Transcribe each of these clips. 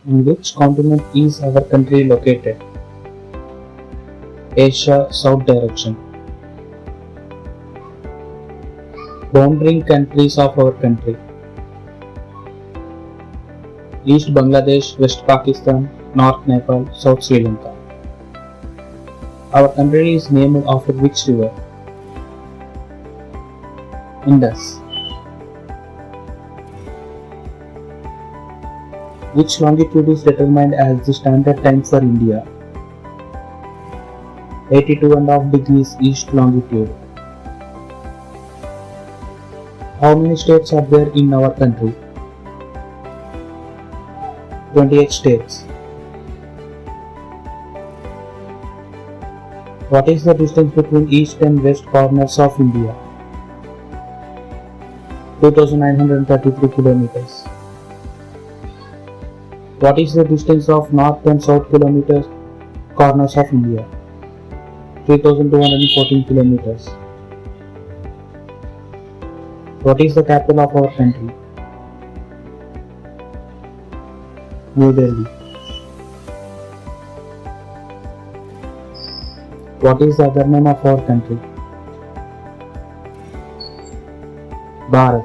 In which continent is our country located? Asia South direction. Boundary countries of our country: East Bangladesh, West Pakistan, North Nepal, South Sri Lanka. Our country is named after which river? Indus. Which longitude is determined as the standard time for India? 82.5 degrees east longitude. How many states are there in our country? 28 states. What is the distance between east and west corners of India? 2933 kilometers. What is the distance of north and south corners of India? 3214 kilometers. What is the capital of our country? New Delhi. What is the other name of our country? Bharat.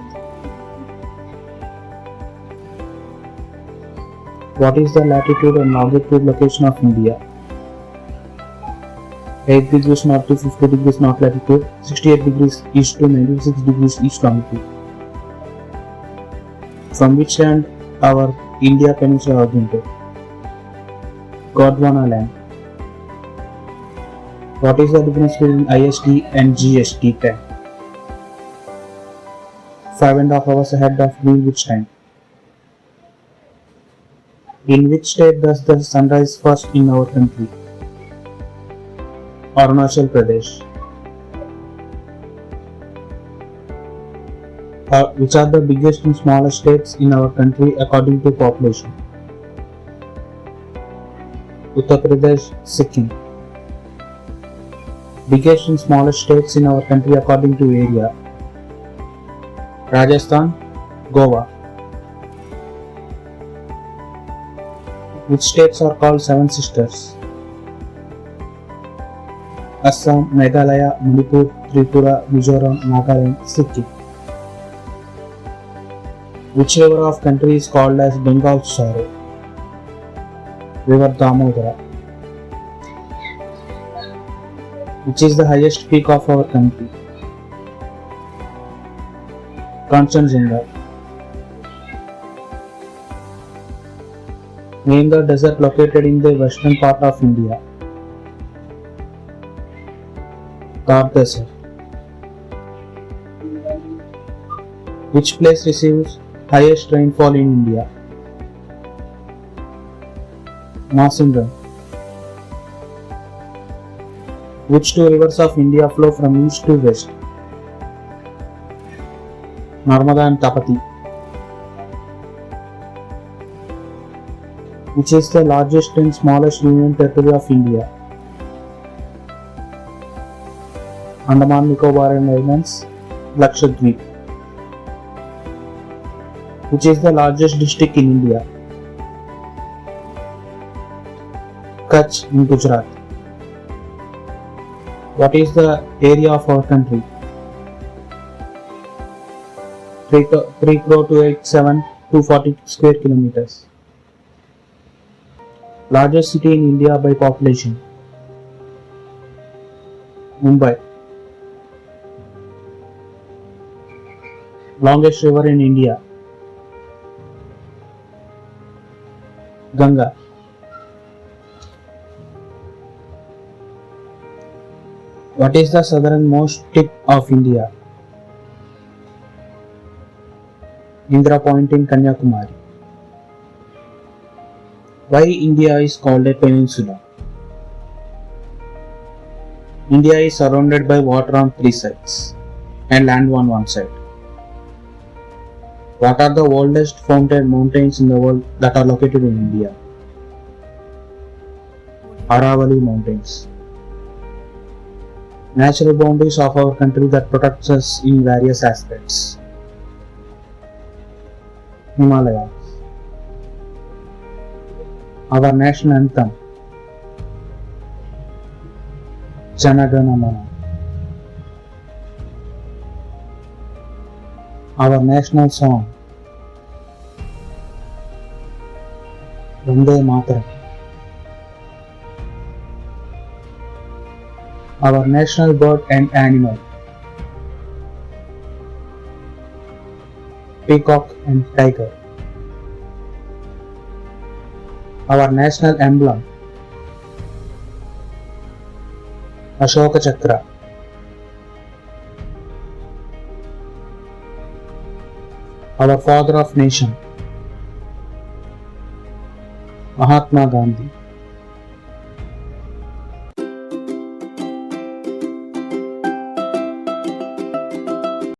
What is the latitude and longitude location of India? 8 degrees north to 50 degrees north latitude, 68 degrees east to 96 degrees east longitude. From which land our India peninsula originated? Gondwana land. What is the difference between IST and GST time? 5.5 hours ahead of Greenwich time. In which state does the sun rise first in our country? Arunachal Pradesh. Which are the biggest and smallest states in our country according to population? Uttar Pradesh, Sikkim. Biggest and smallest states in our country according to area: Rajasthan, Goa. Which states are called Seven Sisters? Assam, Meghalaya, Manipur, Tripura, Mizoram, Nagaland, Sikkim. Which river of country is called as Bengal's sorrow? River Damodara. Which is the highest peak of our country? Kanchenjunga. Name the desert located in the western part of India. Thar Desert. Which place receives highest rainfall in India? Masingram. Which two rivers of India flow from east to west? Narmada and Tapati. Which is the largest and smallest union territory of India? Andaman Nicobar and Islands, Lakshadweep. Which is the largest district in India? Kutch in Gujarat. What is the area of our country? 3,287,240 square kilometers. Largest city in India by population? Mumbai. Longest river in India? Ganga. What is the southernmost tip of India? Indira Point in Kanyakumari. Why India is called a peninsula? India is surrounded by water on three sides and land on one side. What are the oldest founded mountains in the world that are located in India? Aravalli Mountains. Natural boundaries of our country that protects us in various aspects. Himalayas. Our national anthem, Jana Gana Mana. Our national song, Vande Mataram. Our national bird and animal, peacock and tiger. Our national emblem, Ashoka Chakra. Our father of nation, Mahatma Gandhi.